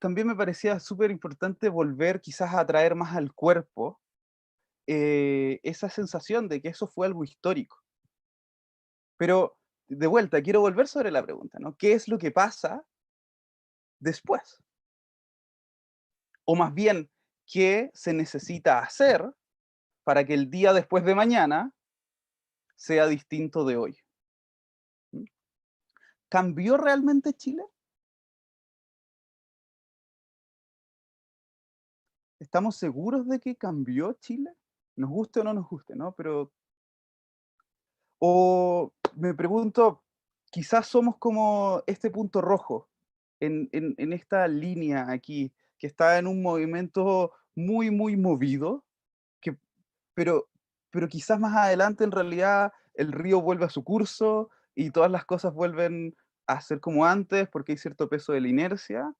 también me parecía súper importante volver quizás a traer más al cuerpo esa sensación de que eso fue algo histórico. Pero de vuelta, quiero volver sobre la pregunta, ¿no? ¿Qué es lo que pasa después? O más bien, ¿qué se necesita hacer para que el día después de mañana sea distinto de hoy? ¿Mm? ¿Cambió realmente Chile? ¿Estamos seguros de que cambió Chile? Nos guste o no nos guste, ¿no? Pero, o me pregunto, quizás somos como este punto rojo en esta línea aquí, que está en un movimiento muy, muy movido, que, pero, pero quizás más adelante en realidad el río vuelve a su curso y todas las cosas vuelven a ser como antes porque hay cierto peso de la inercia.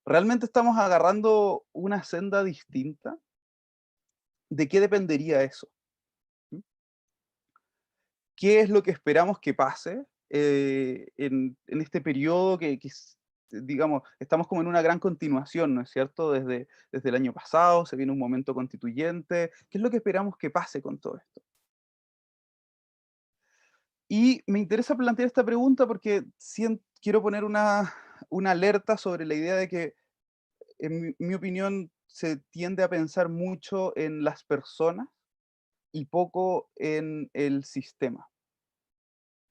¿Realmente estamos agarrando una senda distinta? ¿De qué dependería eso? ¿Mm? ¿Qué es lo que esperamos que pase en este periodo digamos, estamos como en una gran continuación, ¿no es cierto? Desde el año pasado se viene un momento constituyente. ¿Qué es lo que esperamos que pase con todo esto? Y me interesa plantear esta pregunta porque quiero poner una alerta sobre la idea de que, en mi opinión, se tiende a pensar mucho en las personas y poco en el sistema.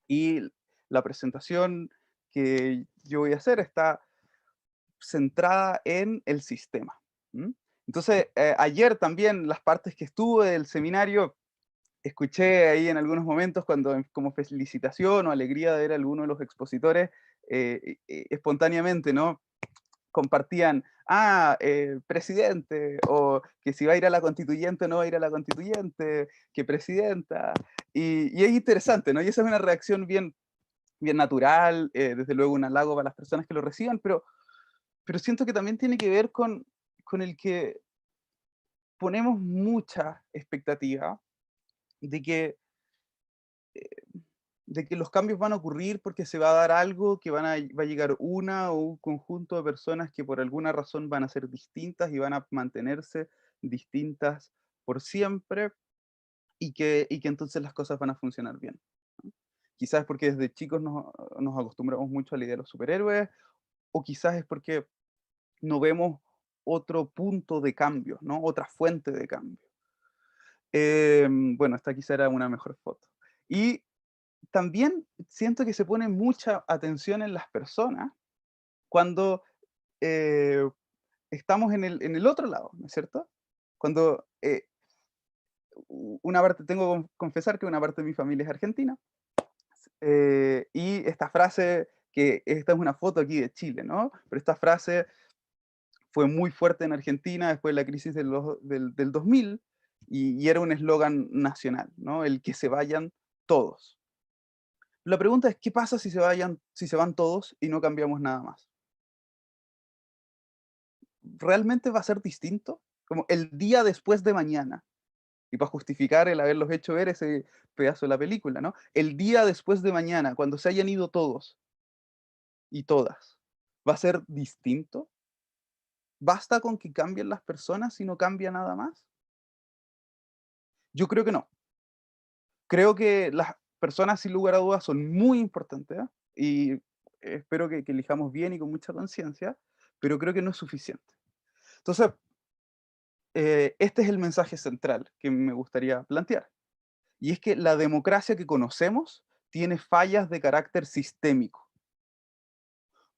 Y la presentación que yo voy a hacer está centrada en el sistema. ¿M? Entonces, ayer también las partes que estuve del seminario, escuché ahí en algunos momentos cuando como felicitación o alegría de ver a alguno de los expositores, espontáneamente, ¿no? Compartían, presidente, o que si va a ir a la constituyente o no va a ir a la constituyente, que presidenta. Y es interesante, ¿no? Y esa es una reacción bien natural, desde luego un halago para las personas que lo reciban, pero siento que también tiene que ver con el que ponemos mucha expectativa de que, de que los cambios van a ocurrir porque se va a dar algo, que va a llegar una o un conjunto de personas que por alguna razón van a ser distintas y van a mantenerse distintas por siempre y que entonces las cosas van a funcionar bien. Quizás es porque desde chicos nos acostumbramos mucho a la idea de los superhéroes, o quizás es porque no vemos otro punto de cambio, ¿no? Otra fuente de cambio. Bueno, esta quizá era una mejor foto. Y también siento que se pone mucha atención en las personas cuando eh, estamos en el otro lado, ¿no es cierto? Cuando una parte, tengo que confesar que una parte de mi familia es argentina, y esta frase, que esta es una foto aquí de Chile, ¿no? Pero esta frase fue muy fuerte en Argentina después de la crisis del 2000 y era un eslogan nacional, ¿no? El que se vayan todos. La pregunta es, ¿qué pasa si se van todos y no cambiamos nada más? ¿Realmente va a ser distinto? Como el día después de mañana. Y para justificar el haberlos hecho ver ese pedazo de la película, ¿no? El día después de mañana, cuando se hayan ido todos y todas, ¿va a ser distinto? ¿Basta con que cambien las personas y no cambia nada más? Yo creo que no. Creo que las personas, sin lugar a dudas, son muy importantes, ¿ah? Y espero que elijamos bien y con mucha conciencia, pero creo que no es suficiente. Entonces, este es el mensaje central que me gustaría plantear, y es que la democracia que conocemos tiene fallas de carácter sistémico.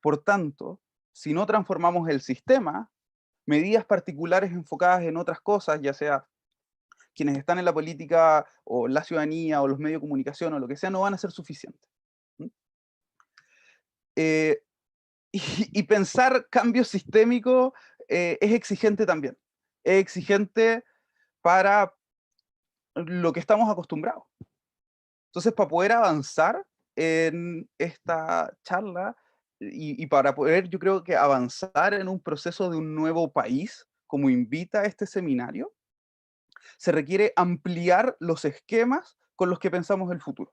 Por tanto, si no transformamos el sistema, medidas particulares enfocadas en otras cosas, ya sea quienes están en la política o la ciudadanía o los medios de comunicación o lo que sea, no van a ser suficientes. ¿M? Eh, y pensar cambio sistémico es exigente también. Es exigente para lo que estamos acostumbrados. Entonces, para poder avanzar en esta charla y para poder, yo creo que avanzar en un proceso de un nuevo país, como invita este seminario, se requiere ampliar los esquemas con los que pensamos el futuro.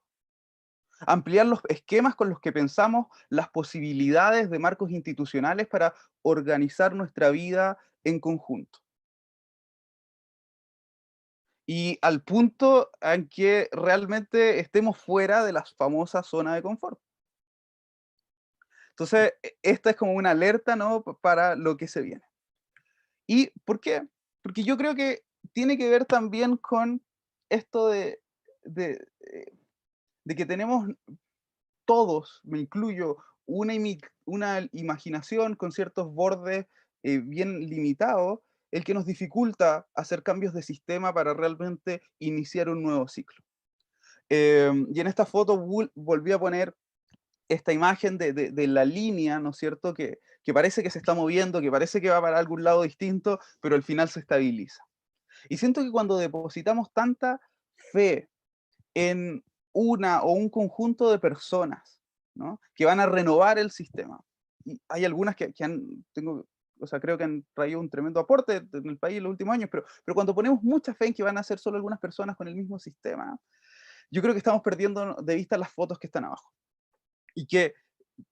ampliar los esquemas con los que pensamos las posibilidades de marcos institucionales para organizar nuestra vida en conjunto. Y al punto en que realmente estemos fuera de la famosa zona de confort. Entonces, esta es como una alerta, ¿no? Para lo que se viene. ¿Y por qué? Porque yo creo que tiene que ver también con esto de, eh, de que tenemos todos, me incluyo, una imaginación con ciertos bordes bien limitados, el que nos dificulta hacer cambios de sistema para realmente iniciar un nuevo ciclo. Y en esta foto volví a poner esta imagen de la línea, ¿no es cierto?, que parece que se está moviendo, que parece que va para algún lado distinto, pero al final se estabiliza. Y siento que cuando depositamos tanta fe en una o un conjunto de personas, ¿no? Que van a renovar el sistema. Y hay algunas o sea, creo que han traído un tremendo aporte en el país en los últimos años, pero cuando ponemos mucha fe en que van a ser solo algunas personas con el mismo sistema, yo creo que estamos perdiendo de vista las fotos que están abajo. Y que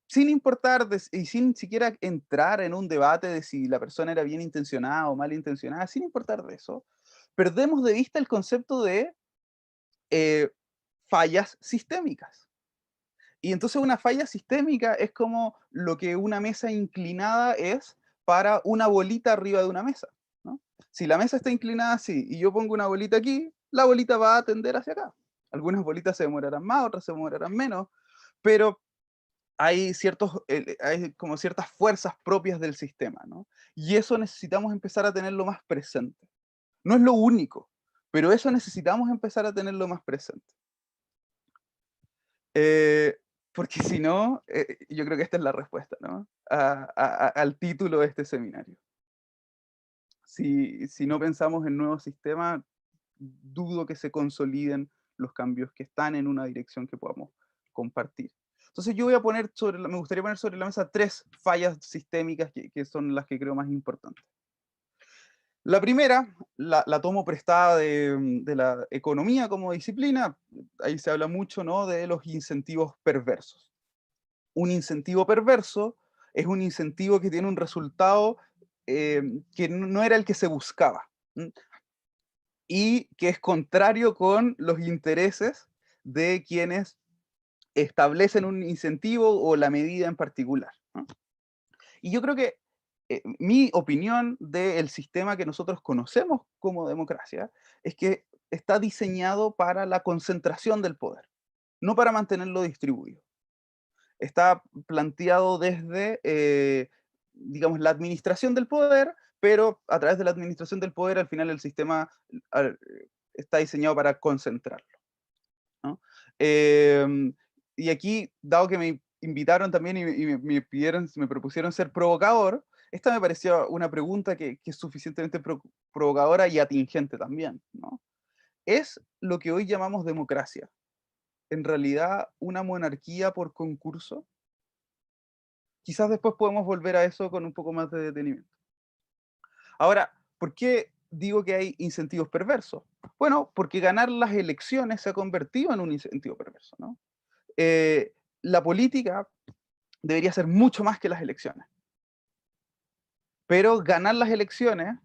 sin importar y sin siquiera entrar en un debate de si la persona era bien intencionada o mal intencionada, sin importar de eso, perdemos de vista el concepto de eh, fallas sistémicas. Y entonces una falla sistémica es como lo que una mesa inclinada es para una bolita arriba de una mesa, ¿no? Si la mesa está inclinada así y yo pongo una bolita aquí, la bolita va a tender hacia acá. Algunas bolitas se demorarán más, otras se demorarán menos, pero hay como ciertas fuerzas propias del sistema, ¿no? Y eso necesitamos empezar a tenerlo más presente. No es lo único, pero eso necesitamos empezar a tenerlo más presente. Eh, Porque si no, yo creo que esta es la respuesta, ¿no? Al título de este seminario. Si no pensamos en nuevos sistemas, dudo que se consoliden los cambios que están en una dirección que podamos compartir. Entonces yo voy a poner me gustaría poner sobre la mesa tres fallas sistémicas que son las que creo más importantes. La primera, la tomo prestada de la economía como disciplina. Ahí se habla mucho, ¿no?, de los incentivos perversos. Un incentivo perverso es un incentivo que tiene un resultado que no era el que se buscaba, ¿m? Y que es contrario con los intereses de quienes establecen un incentivo o la medida en particular, ¿no? Y yo creo que mi opinión del sistema que nosotros conocemos como democracia es que está diseñado para la concentración del poder, no para mantenerlo distribuido. Está planteado desde, digamos, la administración del poder, pero a través de la administración del poder, al final el sistema al- está diseñado para concentrarlo, ¿no? Em, y aquí, dado que me invitaron también y me propusieron ser provocador, esta me pareció una pregunta que es suficientemente provocadora y atingente también, ¿no? ¿Es lo que hoy llamamos democracia en realidad una monarquía por concurso? Quizás después podemos volver a eso con un poco más de detenimiento. Ahora, ¿por qué digo que hay incentivos perversos? Bueno, porque ganar las elecciones se ha convertido en un incentivo perverso, ¿no? La política debería ser mucho más que las elecciones, pero ganar las elecciones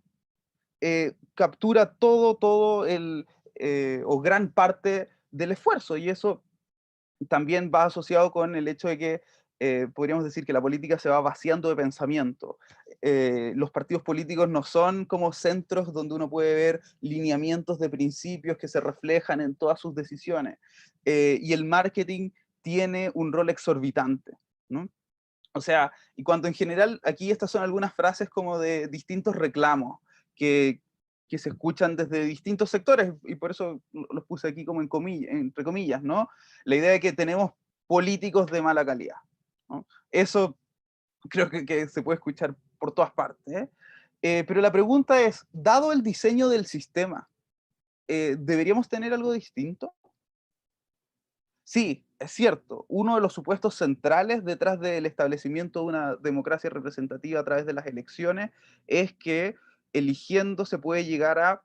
captura todo o gran parte del esfuerzo, y eso también va asociado con el hecho de que podríamos decir que la política se va vaciando de pensamiento. Los partidos políticos no son como centros donde uno puede ver lineamientos de principios que se reflejan en todas sus decisiones. Y el marketing tiene un rol exorbitante, ¿no? O sea, y cuando en general, aquí estas son algunas frases como de distintos reclamos que, que se escuchan desde distintos sectores, y por eso los puse aquí como entre comillas, ¿no? La idea de que tenemos políticos de mala calidad, ¿no? Eso creo que se puede escuchar por todas partes, ¿eh? Pero la pregunta es, dado el diseño del sistema, ¿deberíamos tener algo distinto? Sí, es cierto. Uno de los supuestos centrales detrás del establecimiento de una democracia representativa a través de las elecciones es que eligiendo se puede llegar a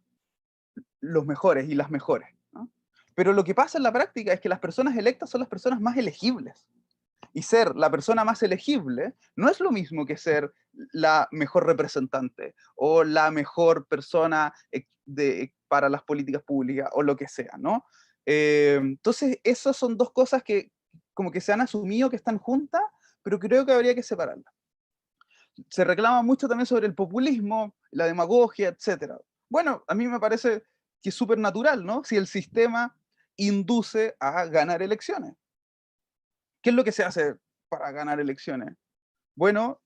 los mejores y las mejores, ¿no? Pero lo que pasa en la práctica es que las personas electas son las personas más elegibles. Y ser la persona más elegible no es lo mismo que ser la mejor representante o la mejor persona para las políticas públicas o lo que sea, ¿no? Entonces, esas son dos cosas que como que se han asumido que están juntas, pero creo que habría que separarlas. Se reclama mucho también sobre el populismo, la demagogia, etcétera. Bueno, a mí me parece que es súper natural, ¿no? Si el sistema induce a ganar elecciones. ¿Qué es lo que se hace para ganar elecciones? Bueno,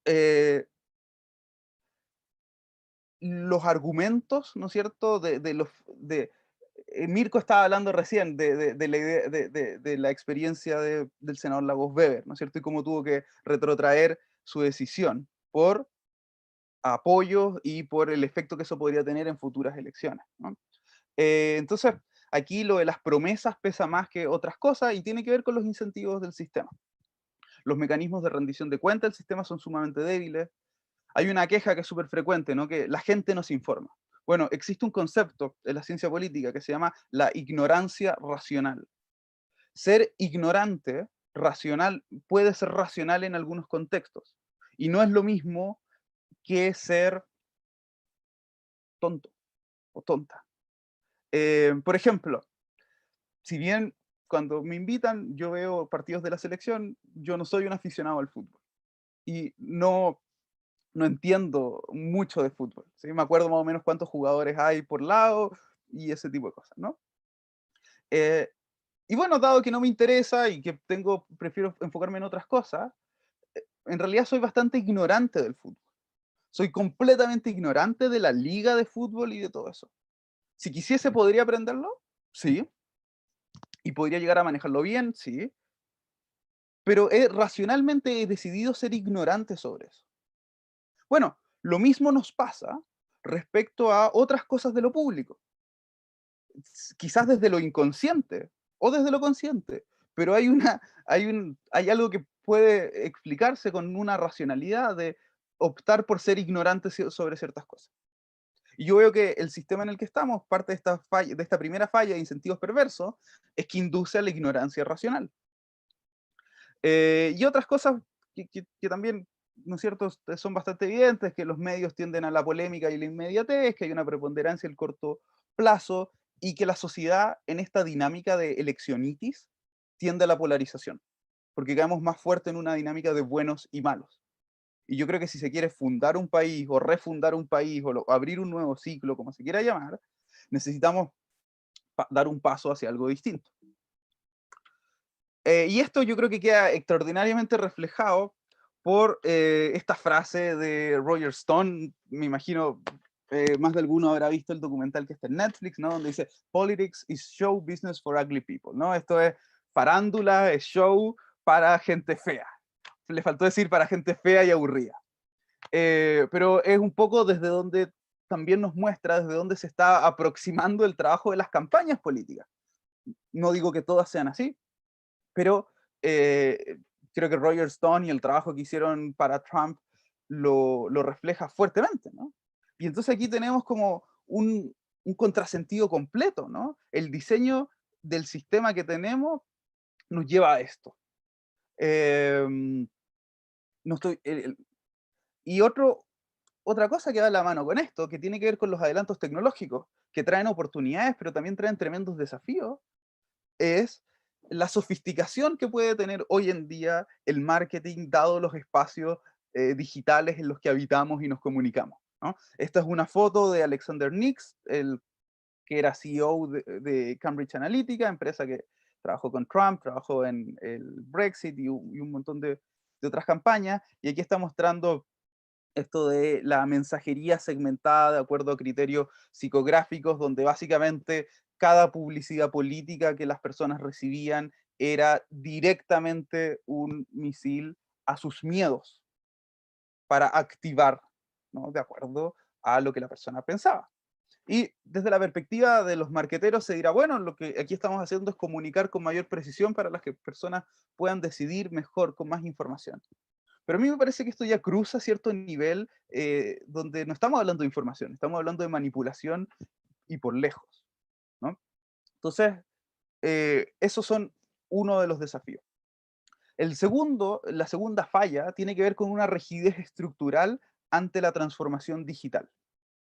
eh, los argumentos, ¿no es cierto? Mirko estaba hablando recién de la, de la experiencia del senador Lagos Weber, ¿no es cierto? Y cómo tuvo que retrotraer su decisión por apoyos y por el efecto que eso podría tener en futuras elecciones, ¿no? Entonces, aquí lo de las promesas pesa más que otras cosas y tiene que ver con los incentivos del sistema. Los mecanismos de rendición de cuentas del sistema son sumamente débiles. Hay una queja que es súper frecuente, ¿no? Que la gente no se informa. Bueno, existe un concepto en la ciencia política que se llama la ignorancia racional. Ser ignorante, racional, puede ser racional en algunos contextos. Y no es lo mismo que ser tonto o tonta. Por ejemplo, si bien cuando me invitan yo veo partidos de la selección, yo no soy un aficionado al fútbol. Y no entiendo mucho de fútbol, ¿sí? Me acuerdo más o menos cuántos jugadores hay por lado y ese tipo de cosas, ¿no? Eh, y bueno, dado que no me interesa y que prefiero enfocarme en otras cosas, en realidad soy bastante ignorante del fútbol. Soy completamente ignorante de la liga de fútbol y de todo eso. Si quisiese, podría aprenderlo, sí, y podría llegar a manejarlo bien, sí, pero racionalmente he decidido ser ignorante sobre eso. Bueno, lo mismo nos pasa respecto a otras cosas de lo público. Quizás desde lo inconsciente o desde lo consciente, pero hay algo que puede explicarse con una racionalidad de optar por ser ignorante sobre ciertas cosas. Y yo veo que el sistema en el que estamos, parte de esta primera falla de incentivos perversos, es que induce a la ignorancia racional. Y otras cosas que también, ¿no es cierto?, son bastante evidentes, que los medios tienden a la polémica y la inmediatez, que hay una preponderancia del corto plazo, y que la sociedad en esta dinámica de eleccionitis tiende a la polarización, porque caemos más fuerte en una dinámica de buenos y malos. Y yo creo que si se quiere fundar un país o refundar un país o abrir un nuevo ciclo, como se quiera llamar, necesitamos dar un paso hacia algo distinto. Y esto yo creo que queda extraordinariamente reflejado por esta frase de Roger Stone. Me imagino más de alguno habrá visto el documental que está en Netflix, ¿no? Donde dice, "Politics is show business for ugly people", ¿no? Esto es farándula, es show para gente fea. Le faltó decir para gente fea y aburrida. Pero es un poco desde donde también nos muestra, desde donde se está aproximando el trabajo de las campañas políticas. No digo que todas sean así, pero eh, creo que Roger Stone y el trabajo que hicieron para Trump lo refleja fuertemente, ¿no? Y entonces aquí tenemos como un contrasentido completo, ¿no? El diseño del sistema que tenemos nos lleva a esto. Em, no estoy, y otra cosa que va de la mano con esto, que tiene que ver con los adelantos tecnológicos, que traen oportunidades, pero también traen tremendos desafíos, es la sofisticación que puede tener hoy en día el marketing, dado los espacios digitales en los que habitamos y nos comunicamos, ¿no? Esta es una foto de Alexander Nix, el que era CEO de Cambridge Analytica, empresa que trabajó con Trump, trabajó en el Brexit y un montón de otras campañas, y aquí está mostrando esto de la mensajería segmentada de acuerdo a criterios psicográficos, donde básicamente cada publicidad política que las personas recibían era directamente un misil a sus miedos para activar, ¿no? De acuerdo a lo que la persona pensaba. Y desde la perspectiva de los marqueteros se dirá, bueno, lo que aquí estamos haciendo es comunicar con mayor precisión para las que personas puedan decidir mejor, con más información. Pero a mí me parece que esto ya cruza cierto nivel donde no estamos hablando de información, estamos hablando de manipulación y por lejos, ¿no? Entonces, esos son uno de los desafíos. La segunda falla tiene que ver con una rigidez estructural ante la transformación digital,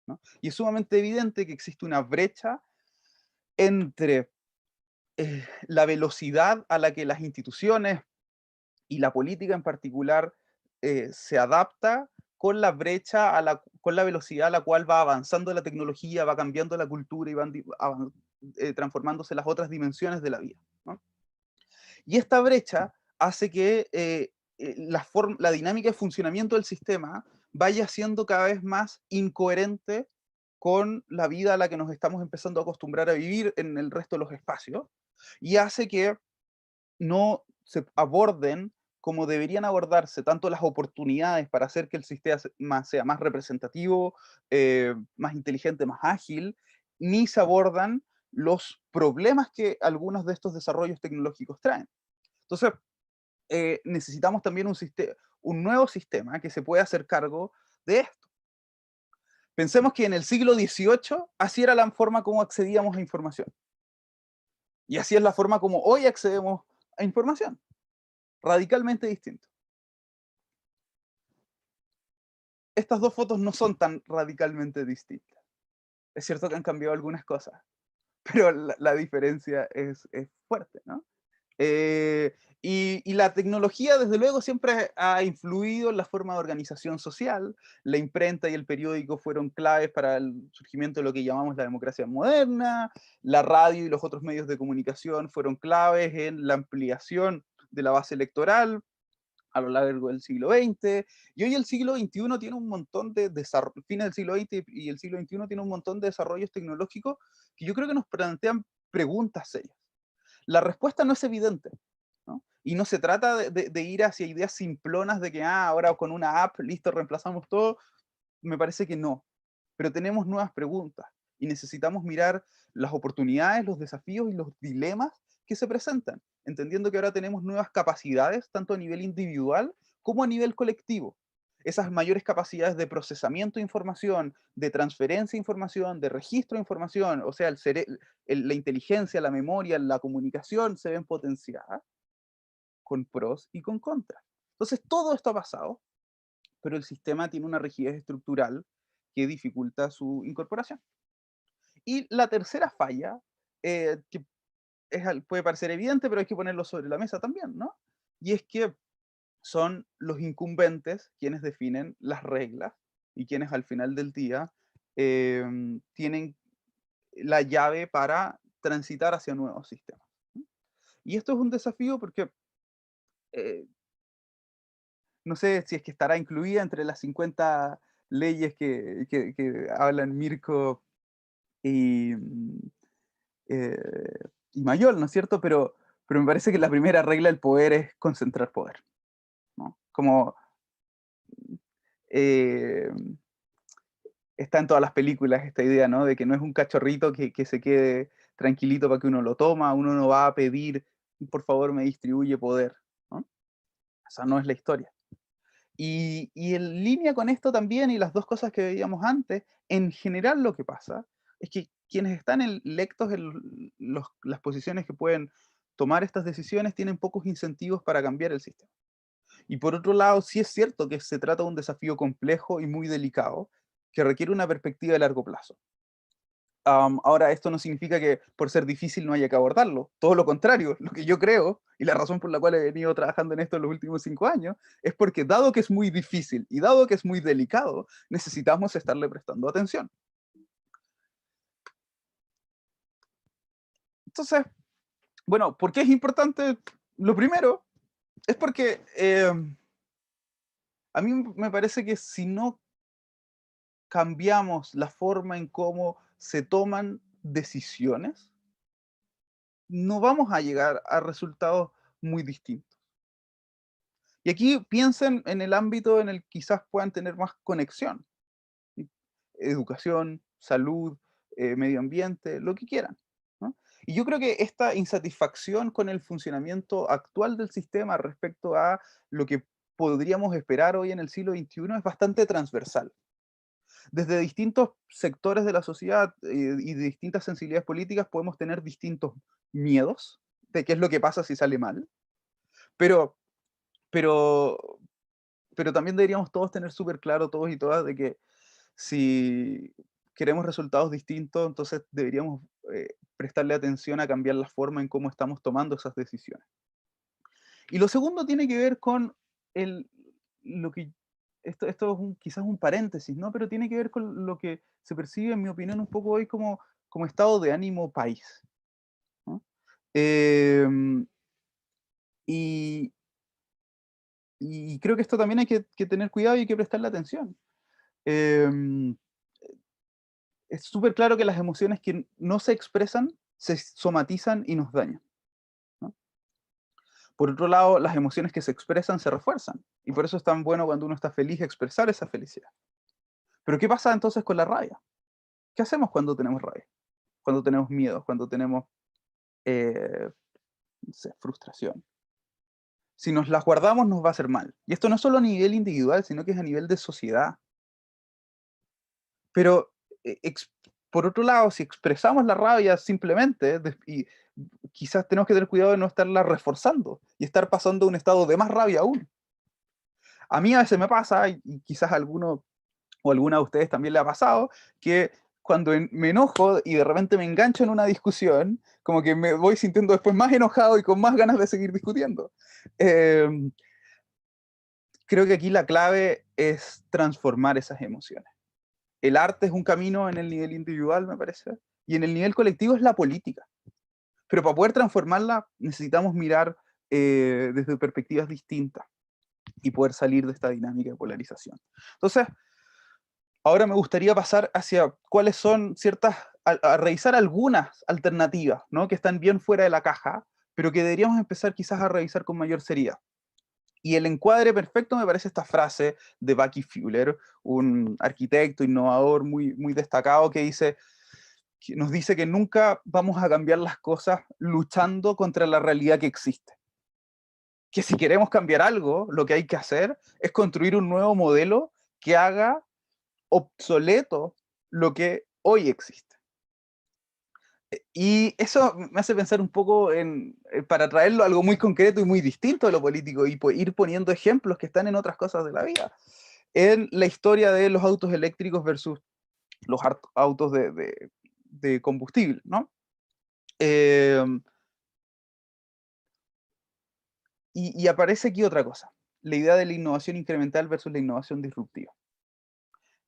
¿no? Y es sumamente evidente que existe una brecha entre la velocidad a la que las instituciones y la política en particular se adapta con la brecha, con la velocidad a la cual va avanzando la tecnología, va cambiando la cultura y transformándose las otras dimensiones de la vida, ¿no? Y esta brecha hace que la dinámica de funcionamiento del sistema vaya siendo cada vez más incoherente con la vida a la que nos estamos empezando a acostumbrar a vivir en el resto de los espacios, y hace que no se aborden como deberían abordarse tanto las oportunidades para hacer que el sistema sea más representativo, más inteligente, más ágil, ni se abordan los problemas que algunos de estos desarrollos tecnológicos traen. Entonces, necesitamos también un nuevo sistema que se pueda hacer cargo de esto. Pensemos que en el siglo XVIII así era la forma como accedíamos a información. Y así es la forma como hoy accedemos a información. Radicalmente distinto. Estas dos fotos no son tan radicalmente distintas. Es cierto que han cambiado algunas cosas, pero la diferencia es fuerte, ¿no? Y la tecnología, desde luego, siempre ha influido en la forma de organización social. La imprenta y el periódico fueron claves para el surgimiento de lo que llamamos la democracia moderna. La radio y los otros medios de comunicación fueron claves en la ampliación de la base electoral a lo largo del siglo XX, y hoy el siglo XXI tiene un montón de desarrollos, fines del siglo XX y el siglo XXI tiene un montón de desarrollos tecnológicos que yo creo que nos plantean preguntas serias. La respuesta no es evidente, ¿no? Y no se trata de ir hacia ideas simplonas de que ahora con una app, listo, reemplazamos todo. Me parece que no. Pero tenemos nuevas preguntas y necesitamos mirar las oportunidades, los desafíos y los dilemas que se presentan, entendiendo que ahora tenemos nuevas capacidades, tanto a nivel individual como a nivel colectivo. Esas mayores capacidades de procesamiento de información, de transferencia de información, de registro de información, o sea, la inteligencia, la memoria, la comunicación se ven potenciadas con pros y con contras. Entonces, todo esto ha pasado, pero el sistema tiene una rigidez estructural que dificulta su incorporación. Y la tercera falla, que puede parecer evidente, pero hay que ponerlo sobre la mesa también, ¿no? Y es que son los incumbentes quienes definen las reglas y quienes al final del día tienen la llave para transitar hacia nuevos sistemas, ¿no? Y esto es un desafío porque eh, no sé si es que estará incluida entre las 50 leyes que hablan Mirko y, eh, y Mayol, ¿no es cierto? Pero me parece que la primera regla del poder es concentrar poder, ¿no? Como eh, está en todas las películas esta idea, ¿no? De que no es un cachorrito que se quede tranquilito para que uno lo toma, uno no va a pedir, por favor me distribuye poder, ¿no? Esa no es la historia. Y en línea con esto también, y las dos cosas que veíamos antes, en general lo que pasa es que quienes están electos en las posiciones que pueden tomar estas decisiones tienen pocos incentivos para cambiar el sistema. Y por otro lado, sí es cierto que se trata de un desafío complejo y muy delicado que requiere una perspectiva de largo plazo. Ahora, esto no significa que por ser difícil no haya que abordarlo. Todo lo contrario, lo que yo creo, y la razón por la cual he venido trabajando en esto en los últimos 5 años, es porque dado que es muy difícil y dado que es muy delicado, necesitamos estarle prestando atención. Entonces, bueno, ¿por qué es importante? Lo primero es porque a mí me parece que si no cambiamos la forma en cómo se toman decisiones, no vamos a llegar a resultados muy distintos. Y aquí piensen en el ámbito en el que quizás puedan tener más conexión, ¿sí? Educación, salud, medio ambiente, lo que quieran, ¿no? Y yo creo que esta insatisfacción con el funcionamiento actual del sistema respecto a lo que podríamos esperar hoy en el siglo XXI es bastante transversal. Desde distintos sectores de la sociedad y de distintas sensibilidades políticas podemos tener distintos miedos de qué es lo que pasa si sale mal, pero, pero, pero también deberíamos todos tener súper claro, todos y todas, de que si queremos resultados distintos, entonces deberíamos prestarle atención a cambiar la forma en cómo estamos tomando esas decisiones. Y lo segundo tiene que ver con el, lo que, esto es quizás un paréntesis, ¿no? Pero tiene que ver con lo que se percibe, en mi opinión, un poco hoy como estado de ánimo país, ¿no? Em, y, y creo que esto también hay que tener cuidado y hay que prestarle atención. Em, es súper claro que las emociones que no se expresan se somatizan y nos dañan, ¿no? Por otro lado, las emociones que se expresan se refuerzan. Y por eso es tan bueno cuando uno está feliz expresar esa felicidad. Pero ¿qué pasa entonces con la rabia? ¿Qué hacemos cuando tenemos rabia? Cuando tenemos miedo, cuando tenemos eh, no sé, frustración. Si nos las guardamos nos va a hacer mal. Y esto no es solo a nivel individual, sino que es a nivel de sociedad. Pero por otro lado, si expresamos la rabia simplemente, y quizás tenemos que tener cuidado de no estarla reforzando y estar pasando a un estado de más rabia aún. A mí a veces me pasa, y quizás a alguno o alguna de ustedes también le ha pasado, que cuando me enojo y de repente me engancho en una discusión, como que me voy sintiendo después más enojado y con más ganas de seguir discutiendo. Em, Creo que aquí la clave es transformar esas emociones. El arte es un camino en el nivel individual, me parece, y en el nivel colectivo es la política. Pero para poder transformarla necesitamos mirar desde perspectivas distintas y poder salir de esta dinámica de polarización. Entonces, ahora me gustaría pasar hacia cuáles son ciertas, a revisar algunas alternativas, ¿no? Que están bien fuera de la caja, pero que deberíamos empezar quizás a revisar con mayor seriedad. Y el encuadre perfecto me parece esta frase de Bucky Fuller, un arquitecto innovador muy destacado que nos dice que nunca vamos a cambiar las cosas luchando contra la realidad que existe. Que si queremos cambiar algo, lo que hay que hacer es construir un nuevo modelo que haga obsoleto lo que hoy existe. Y eso me hace pensar un poco para traerlo a algo muy concreto y muy distinto de lo político, y ir poniendo ejemplos que están en otras cosas de la vida. En la historia de los autos eléctricos versus los autos de combustible, ¿no? Eh, y aparece aquí otra cosa, la idea de la innovación incremental versus la innovación disruptiva.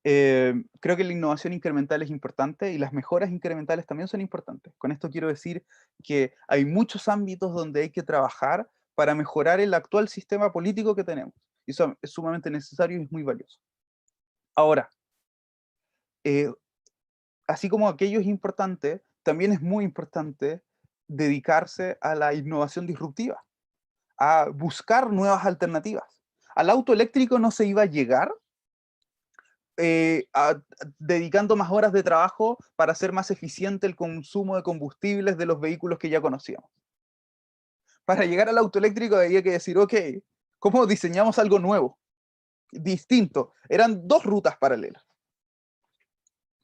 Creo que la innovación incremental es importante y las mejoras incrementales también son importantes. Con esto quiero decir que hay muchos ámbitos donde hay que trabajar para mejorar el actual sistema político que tenemos. Y eso es sumamente necesario y es muy valioso. Ahora, eh, así como aquello es importante, también es muy importante dedicarse a la innovación disruptiva, a buscar nuevas alternativas. Al auto eléctrico no se iba a llegar dedicando más horas de trabajo para hacer más eficiente el consumo de combustibles de los vehículos que ya conocíamos. Para llegar al auto eléctrico había que decir, ok, ¿cómo diseñamos algo nuevo? Distinto. Eran dos rutas paralelas.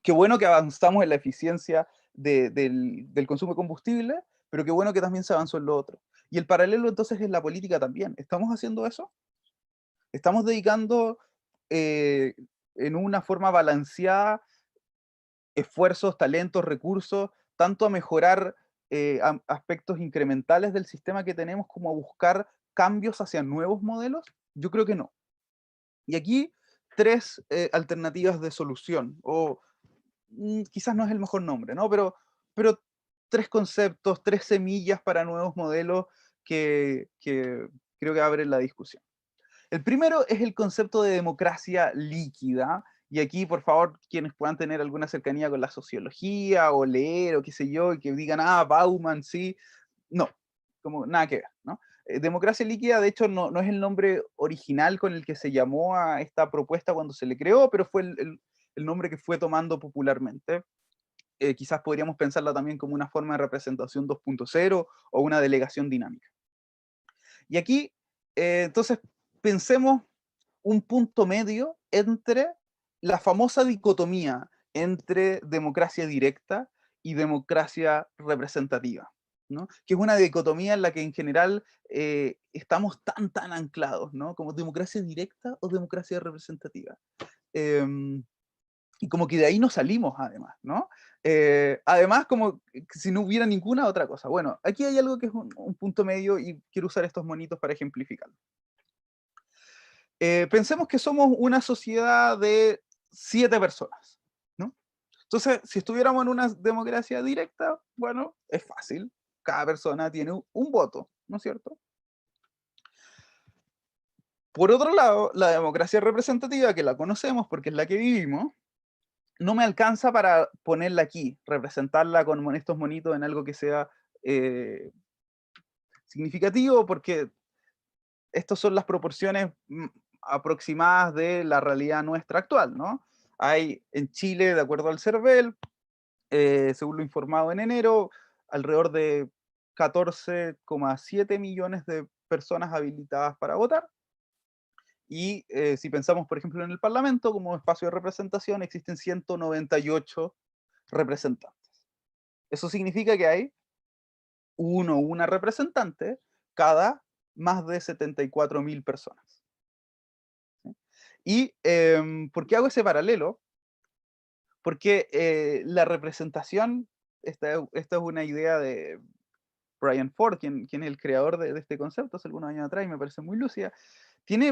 Qué bueno que avanzamos en la eficiencia del consumo de combustible, pero qué bueno que también se avanzó en lo otro. Y el paralelo entonces es la política también. ¿Estamos haciendo eso? ¿Estamos dedicando eh, en una forma balanceada esfuerzos, talentos, recursos, tanto a mejorar aspectos incrementales del sistema que tenemos como a buscar cambios hacia nuevos modelos? Yo creo que no. Y aquí tres alternativas de solución, o quizás no es el mejor nombre, ¿no? Pero tres conceptos, tres semillas para nuevos modelos que creo que abren la discusión. El primero es el concepto de democracia líquida, y aquí, por favor, quienes puedan tener alguna cercanía con la sociología o leer o qué sé yo, y que digan, ah, Bauman, sí, no, como nada que ver, ¿no? Democracia líquida, de hecho, no es el nombre original con el que se llamó a esta propuesta cuando se le creó, pero fue el nombre que fue tomando popularmente. Quizás podríamos pensarla también como una forma de representación 2.0 o una delegación dinámica. Y aquí, entonces, pensemos un punto medio entre la famosa dicotomía entre democracia directa y democracia representativa, ¿no? Que es una dicotomía en la que en general estamos tan anclados, ¿no? Como democracia directa o democracia representativa. Em, y como que de ahí no salimos además, ¿no? Además, como si no hubiera ninguna otra cosa. Bueno, aquí hay algo que es un punto medio y quiero usar estos monitos para ejemplificarlo. Pensemos que somos una sociedad de 7 personas, ¿no? Entonces, si estuviéramos en una democracia directa, bueno, es fácil. Cada persona tiene un voto, ¿no es cierto? Por otro lado, la democracia representativa, que la conocemos porque es la que vivimos, no me alcanza para ponerla aquí, representarla con estos monitos en algo que sea eh, significativo, porque estas son las proporciones aproximadas de la realidad nuestra actual, ¿no? Hay en Chile, de acuerdo al CERVEL, según lo informado en enero, alrededor de 14,7 millones de personas habilitadas para votar. Y si pensamos, por ejemplo, en el Parlamento como espacio de representación, existen 198 representantes. Eso significa que hay uno o una representante cada más de 74.000 personas. ¿Sí? ¿Y por qué hago ese paralelo? Porque la representación, esta es una idea de Brian Ford, quien es el creador de este concepto hace algunos años atrás y me parece muy lúcida,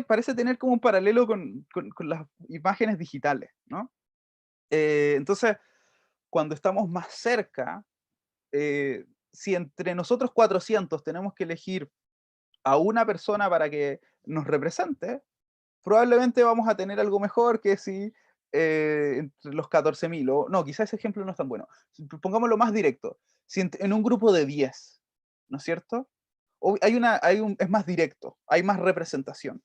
parece tener como un paralelo con las imágenes digitales, ¿no? Entonces, cuando estamos más cerca, si entre nosotros 400 tenemos que elegir a una persona para que nos represente, probablemente vamos a tener algo mejor que si entre los 14.000, o no, quizás ese ejemplo no es tan bueno. Pongámoslo más directo. Si en un grupo de 10, ¿no es cierto? Es más directo, hay más representación.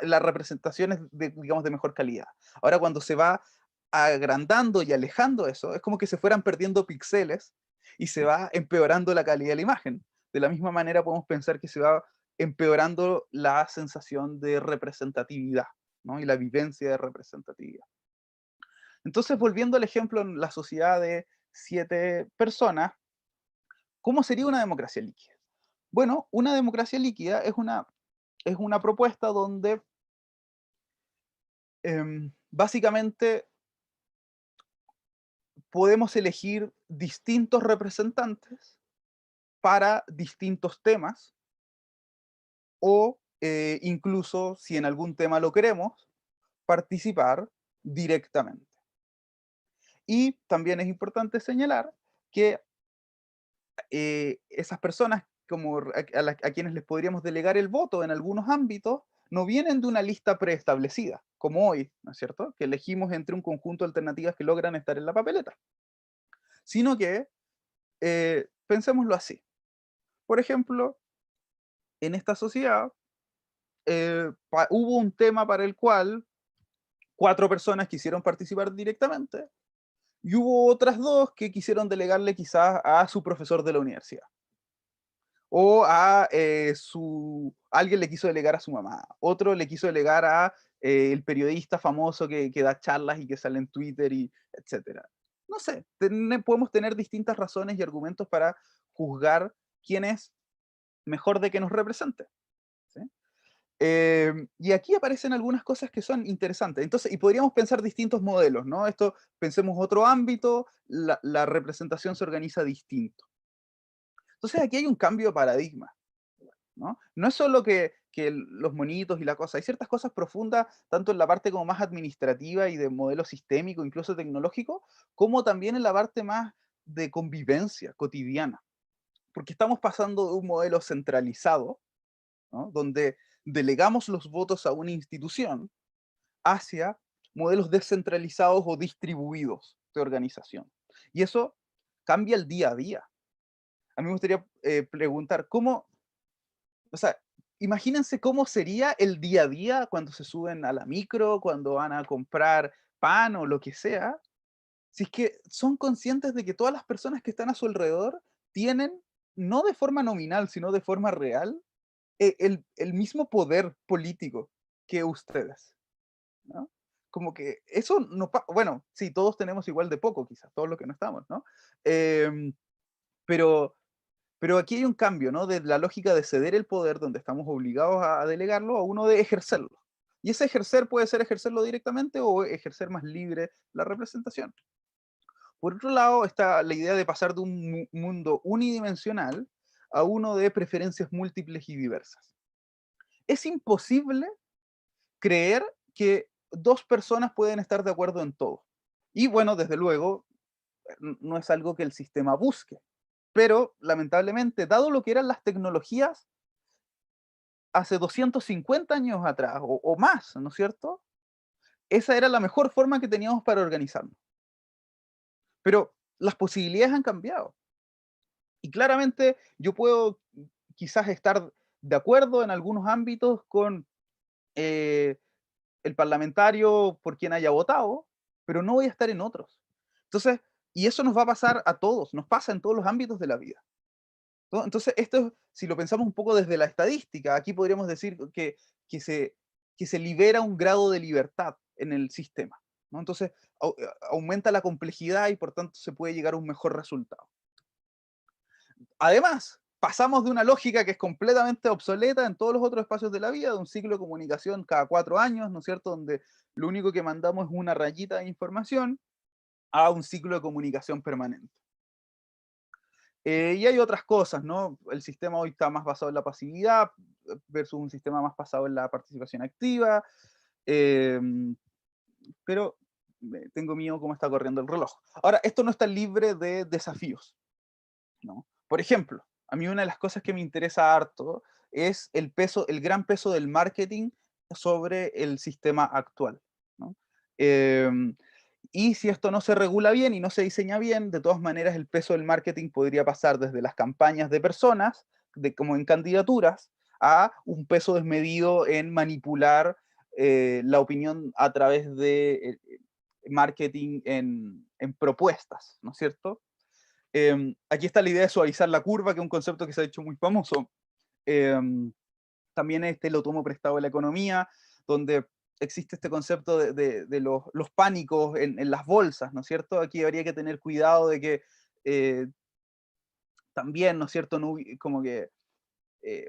La representación es digamos, de mejor calidad. Ahora, cuando se va agrandando y alejando eso, es como que se fueran perdiendo píxeles y se va empeorando la calidad de la imagen. De la misma manera podemos pensar que se va empeorando la sensación de representatividad, ¿no? Y la vivencia de representatividad. Entonces, volviendo al ejemplo en la sociedad de 7 personas, ¿cómo sería una democracia líquida? Bueno, una democracia líquida es una propuesta donde básicamente podemos elegir distintos representantes para distintos temas o incluso, si en algún tema lo queremos, participar directamente. Y también es importante señalar que esas personas a quienes les podríamos delegar el voto en algunos ámbitos no vienen de una lista preestablecida, como hoy, ¿no es cierto? Que elegimos entre un conjunto de alternativas que logran estar en la papeleta, sino que pensémoslo así. Por ejemplo, en esta sociedad hubo un tema para el cual 4 personas quisieron participar directamente y hubo otras 2 que quisieron delegarle quizás a su profesor de la universidad. O alguien le quiso delegar a su mamá, otro le quiso delegar a el periodista famoso que da charlas y que sale en Twitter y etcétera. No sé, podemos tener distintas razones y argumentos para juzgar quién es mejor de que nos represente. ¿Sí? Y aquí aparecen algunas cosas que son interesantes. Entonces, y podríamos pensar distintos modelos, ¿no? Esto, pensemos otro ámbito, la representación se organiza distinto. Entonces, aquí hay un cambio de paradigma, ¿no? No es solo que los monitos y la cosa, hay ciertas cosas profundas, tanto en la parte como más administrativa y de modelo sistémico, incluso tecnológico, como también en la parte más de convivencia cotidiana. Porque estamos pasando de un modelo centralizado, ¿no? Donde delegamos los votos a una institución, hacia modelos descentralizados o distribuidos de organización. Y eso cambia el día a día. A mí me gustaría preguntar, o sea, imagínense cómo sería el día a día cuando se suben a la micro, cuando van a comprar pan o lo que sea, si es que son conscientes de que todas las personas que están a su alrededor tienen, no de forma nominal, sino de forma real, el mismo poder político que ustedes, ¿no? como que eso no bueno, sí, todos tenemos igual de poco quizás, todos los que no estamos, ¿no? Em, pero pero aquí hay un cambio, ¿no? De la lógica de ceder el poder, donde estamos obligados a delegarlo, a uno de ejercerlo. Y ese ejercer puede ser ejercerlo directamente o ejercer más libre la representación. Por otro lado, está la idea de pasar de un mundo unidimensional a uno de preferencias múltiples y diversas. Es imposible creer que dos personas pueden estar de acuerdo en todo. Y bueno, desde luego, no es algo que el sistema busque. Pero lamentablemente, dado lo que eran las tecnologías hace 250 años atrás o más, ¿no es cierto? Esa era la mejor forma que teníamos para organizarnos. Pero las posibilidades han cambiado. Y claramente yo puedo quizás estar de acuerdo en algunos ámbitos con eh, el parlamentario por quien haya votado, pero no voy a estar en otros. Entonces, y eso nos va a pasar a todos, nos pasa en todos los ámbitos de la vida, ¿no? Entonces, esto, si lo pensamos un poco desde la estadística, aquí podríamos decir que se, que se libera un grado de libertad en el sistema, ¿no? Entonces, aumenta la complejidad y por tanto se puede llegar a un mejor resultado. Además, pasamos de una lógica que es completamente obsoleta en todos los otros espacios de la vida, de un ciclo de comunicación cada 4 años, ¿no es cierto?, donde lo único que mandamos es una rayita de información, a un ciclo de comunicación permanente. Y hay otras cosas, ¿no? El sistema hoy está más basado en la pasividad versus un sistema más basado en la participación activa, em, pero tengo miedo cómo está corriendo el reloj. Ahora, esto no está libre de desafíos, ¿no? Por ejemplo, a mí una de las cosas que me interesa harto es el peso, el gran peso del marketing sobre el sistema actual, ¿no? Em, y si esto no se regula bien y no se diseña bien, de todas maneras el peso del marketing podría pasar desde las campañas de personas, como en candidaturas, a un peso desmedido en manipular la opinión a través de marketing en propuestas, ¿no es cierto? Aquí está la idea de suavizar la curva, que es un concepto que se ha hecho muy famoso. Em, También este lo tomo prestado de la economía, donde existe este concepto de los pánicos en las bolsas, ¿no es cierto? Aquí habría que tener cuidado de que también, ¿no es cierto? No, como que eh,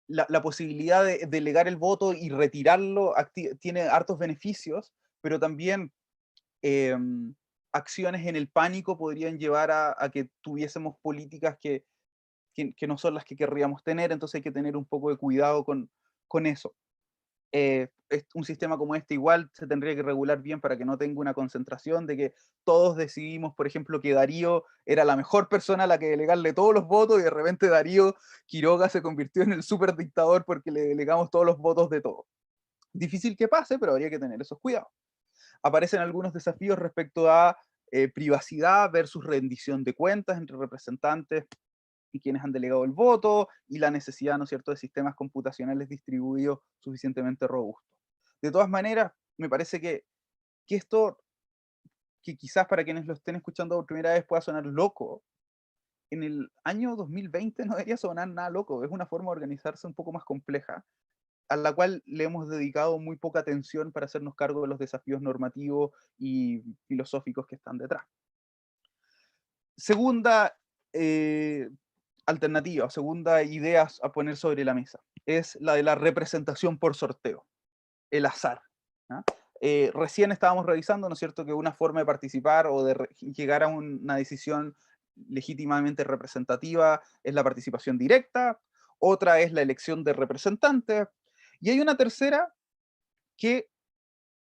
la posibilidad de delegar el voto y retirarlo tiene hartos beneficios, pero también em, acciones en el pánico podrían llevar a que tuviésemos políticas que no son las que querríamos tener, entonces hay que tener un poco de cuidado con eso. Un sistema como este igual se tendría que regular bien para que no tenga una concentración de que todos decidimos, por ejemplo, que Darío era la mejor persona a la que delegarle todos los votos y de repente Darío Quiroga se convirtió en el super dictador porque le delegamos todos los votos de todo. Difícil que pase, pero habría que tener esos cuidados. Aparecen algunos desafíos respecto a privacidad versus rendición de cuentas entre representantes y quienes han delegado el voto, y la necesidad, ¿no es cierto?, de sistemas computacionales distribuidos suficientemente robustos. De todas maneras, me parece que esto, que quizás para quienes lo estén escuchando por primera vez pueda sonar loco, en el año 2020 no debería sonar nada loco, es una forma de organizarse un poco más compleja, a la cual le hemos dedicado muy poca atención para hacernos cargo de los desafíos normativos y filosóficos que están detrás. Segunda eh, alternativa, segunda idea a poner sobre la mesa, es la de la representación por sorteo, el azar. ¿Ah? Recién estábamos revisando, ¿no es cierto?, que una forma de participar o de llegar a una decisión legítimamente representativa es la participación directa, otra es la elección de representantes, y hay una tercera que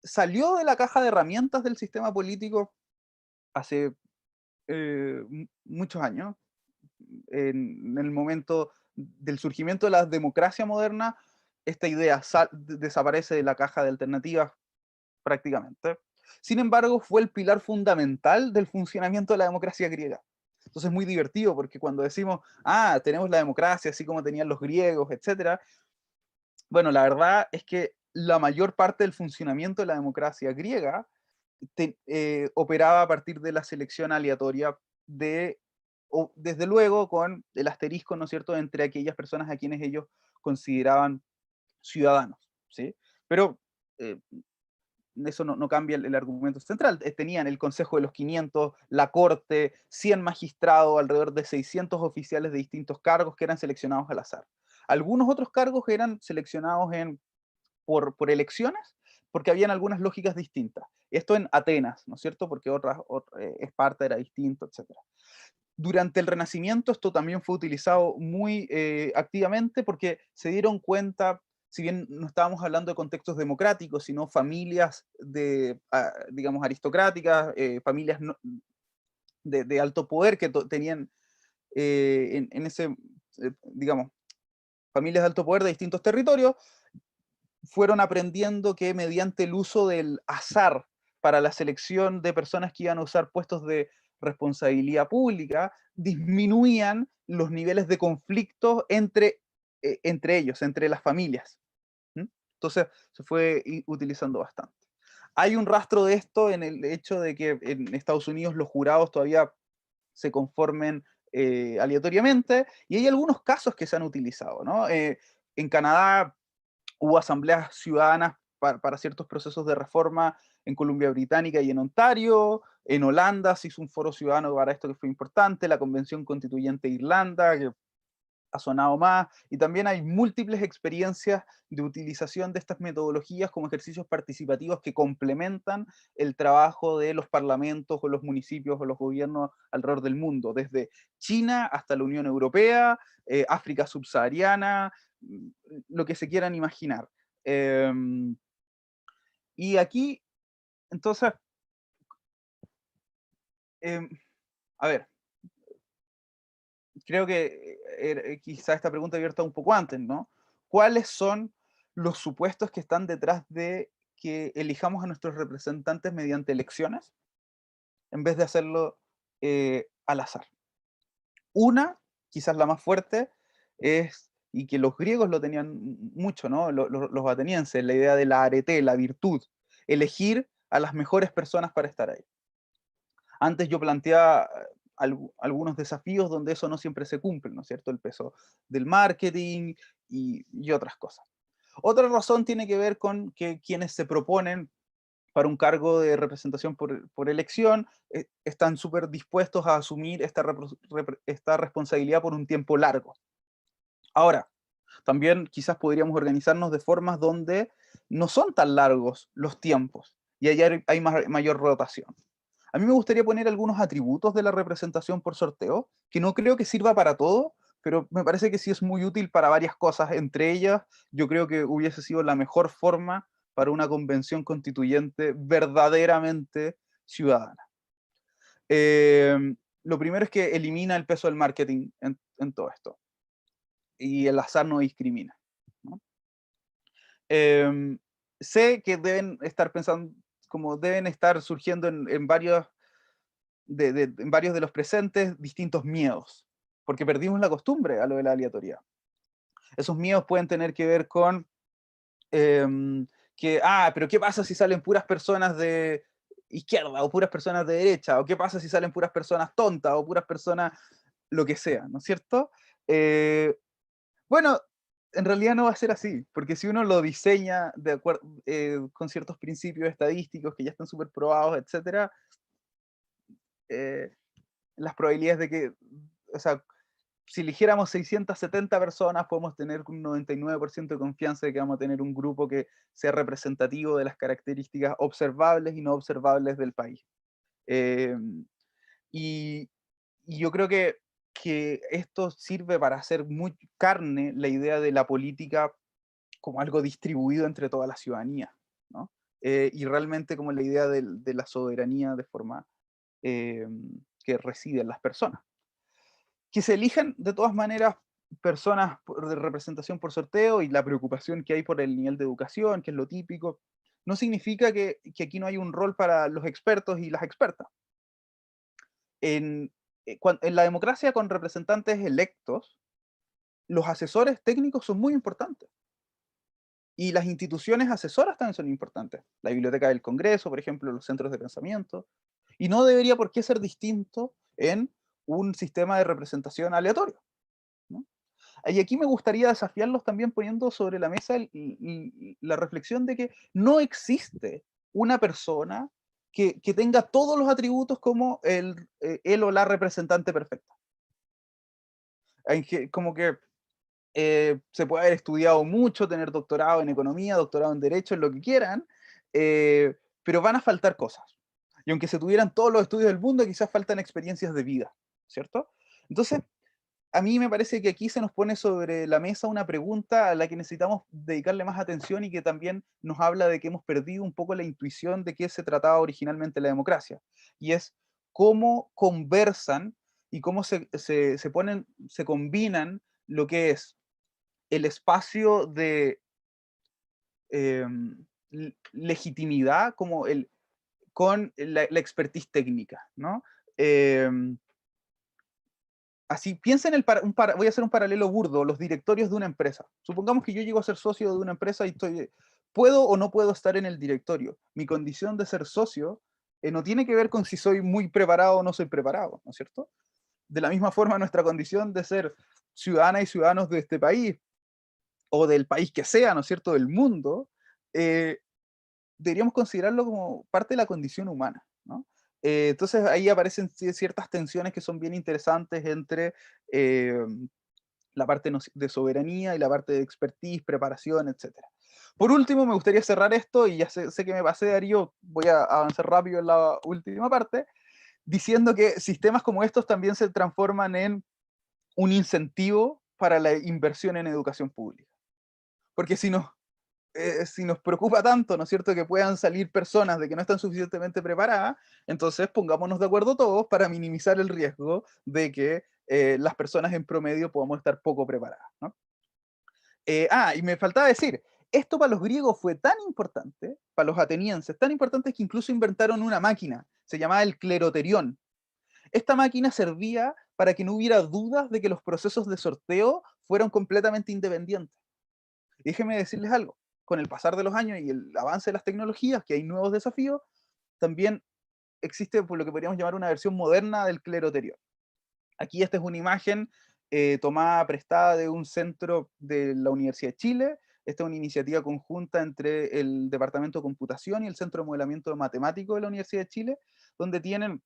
salió de la caja de herramientas del sistema político hace muchos años, en el momento del surgimiento de la democracia moderna, esta idea desaparece de la caja de alternativas prácticamente. Sin embargo, fue el pilar fundamental del funcionamiento de la democracia griega. Entonces es muy divertido porque cuando decimos, ah, tenemos la democracia así como tenían los griegos, etcétera, bueno, la verdad es que la mayor parte del funcionamiento de la democracia griega operaba a partir de la selección aleatoria de, o desde luego con el asterisco, ¿no es cierto?, entre aquellas personas a quienes ellos consideraban ciudadanos, ¿sí? Pero eh, eso no cambia el argumento central. Tenían el Consejo de los 500, la Corte, 100 magistrados, alrededor de 600 oficiales de distintos cargos que eran seleccionados al azar. Algunos otros cargos eran seleccionados por elecciones, porque habían algunas lógicas distintas. Esto en Atenas, ¿no es cierto? Porque Esparta era distinto, etcétera. Durante el Renacimiento esto también fue utilizado muy activamente porque se dieron cuenta, si bien no estábamos hablando de contextos democráticos, sino familias digamos, aristocráticas, familias de alto poder que tenían en ese, digamos, familias de alto poder de distintos territorios, fueron aprendiendo que mediante el uso del azar para la selección de personas que iban a usar puestos de responsabilidad pública, disminuían los niveles de conflicto entre ellos, entre las familias. Entonces se fue utilizando bastante. Hay un rastro de esto en el hecho de que en Estados Unidos los jurados todavía se conformen aleatoriamente, y hay algunos casos que se han utilizado, ¿no? En Canadá hubo asambleas ciudadanas para ciertos procesos de reforma en Columbia Británica y en Ontario. En Holanda se hizo un foro ciudadano para esto que fue importante, la Convención Constituyente de Irlanda, que ha sonado más, y también hay múltiples experiencias de utilización de estas metodologías como ejercicios participativos que complementan el trabajo de los parlamentos o los municipios o los gobiernos alrededor del mundo, desde China hasta la Unión Europea, África subsahariana, lo que se quieran imaginar. Y aquí, entonces, em, a ver, creo que quizá esta pregunta abierta un poco antes, ¿no? ¿Cuáles son los supuestos que están detrás de que elijamos a nuestros representantes mediante elecciones en vez de hacerlo al azar? Una, quizás la más fuerte, es, y que los griegos lo tenían mucho, ¿no? Los atenienses, la idea de la arete, la virtud, elegir a las mejores personas para estar ahí. Antes yo planteaba algunos desafíos donde eso no siempre se cumple, ¿no es cierto? El peso del marketing y otras cosas. Otra razón tiene que ver con que quienes se proponen para un cargo de representación por elección están súper dispuestos a asumir esta responsabilidad por un tiempo largo. Ahora, también quizás podríamos organizarnos de formas donde no son tan largos los tiempos y ahí hay mayor rotación. A mí me gustaría poner algunos atributos de la representación por sorteo, que no creo que sirva para todo, pero me parece que sí es muy útil para varias cosas. Entre ellas, yo creo que hubiese sido la mejor forma para una convención constituyente verdaderamente ciudadana. Lo primero es que elimina el peso del marketing en todo esto, y el azar no discrimina, ¿no? Sé que deben estar pensando, como deben estar surgiendo en varios en varios de los presentes distintos miedos, porque perdimos la costumbre a lo de la aleatoriedad. Esos miedos pueden tener que ver con pero ¿qué pasa si salen puras personas de izquierda o puras personas de derecha? ¿O qué pasa si salen puras personas tontas o puras personas lo que sea? ¿No es cierto? Eh, bueno, en realidad no va a ser así, porque si uno lo diseña de acuerdo, con ciertos principios estadísticos que ya están súper probados, etcétera, eh, las probabilidades de que, o sea, si eligiéramos 670 personas, podemos tener un 99% de confianza de que vamos a tener un grupo que sea representativo de las características observables y no observables del país. Eh, y, y yo creo que esto sirve para hacer muy carne la idea de la política como algo distribuido entre toda la ciudadanía, ¿no? Y realmente como la idea de la soberanía de forma eh, que reside en las personas. Que se elijan de todas maneras personas de representación por sorteo y la preocupación que hay por el nivel de educación, que es lo típico, no significa que aquí no hay un rol para los expertos y las expertas. En, en la democracia con representantes electos, los asesores técnicos son muy importantes. Y las instituciones asesoras también son importantes. La Biblioteca del Congreso, por ejemplo, los centros de pensamiento. Y no debería por qué ser distinto en un sistema de representación aleatorio, ¿no? Y aquí me gustaría desafiarlos también poniendo sobre la mesa la reflexión de que no existe una persona que tenga todos los atributos como él o la representante perfecta. Como que se puede haber estudiado mucho, tener doctorado en economía, doctorado en derecho, en lo que quieran, pero van a faltar cosas. Y aunque se tuvieran todos los estudios del mundo, quizás faltan experiencias de vida, ¿cierto? Entonces, a mí me parece que aquí se nos pone sobre la mesa una pregunta a la que necesitamos dedicarle más atención y que también nos habla de que hemos perdido un poco la intuición de qué se trataba originalmente la democracia. Y es cómo conversan y cómo se combinan lo que es el espacio de legitimidad con la expertise técnica, ¿no? Em, Así, piensa en voy a hacer un paralelo burdo, los directorios de una empresa. Supongamos que yo llego a ser socio de una empresa y puedo o no puedo estar en el directorio. Mi condición de ser socio no tiene que ver con si soy muy preparado o no soy preparado, ¿no es cierto? De la misma forma, nuestra condición de ser ciudadanas y ciudadanos de este país o del país que sea, ¿no es cierto?, del mundo, eh, deberíamos considerarlo como parte de la condición humana, ¿no? Entonces ahí aparecen ciertas tensiones que son bien interesantes entre eh, la parte de soberanía y la parte de expertise, preparación, etcétera. Por último, me gustaría cerrar esto, y ya sé que me pasé, Darío, voy a avanzar rápido en la última parte, diciendo que sistemas como estos también se transforman en un incentivo para la inversión en educación pública. Porque si nos preocupa tanto, ¿no es cierto?, que puedan salir personas de que no están suficientemente preparadas, entonces pongámonos de acuerdo todos para minimizar el riesgo de que las personas en promedio podamos estar poco preparadas, ¿no? Y me faltaba decir, esto para los griegos fue tan importante, para los atenienses, tan importante que incluso inventaron una máquina, se llamaba el cleroterión. Esta máquina servía para que no hubiera dudas de que los procesos de sorteo fueron completamente independientes. Y déjenme decirles algo, con el pasar de los años y el avance de las tecnologías, que hay nuevos desafíos, también existe por lo que podríamos llamar una versión moderna del cleroterio. Aquí esta es una imagen tomada prestada de un centro de la Universidad de Chile. Esta es una iniciativa conjunta entre el Departamento de Computación y el Centro de Modelamiento Matemático de la Universidad de Chile, donde tienen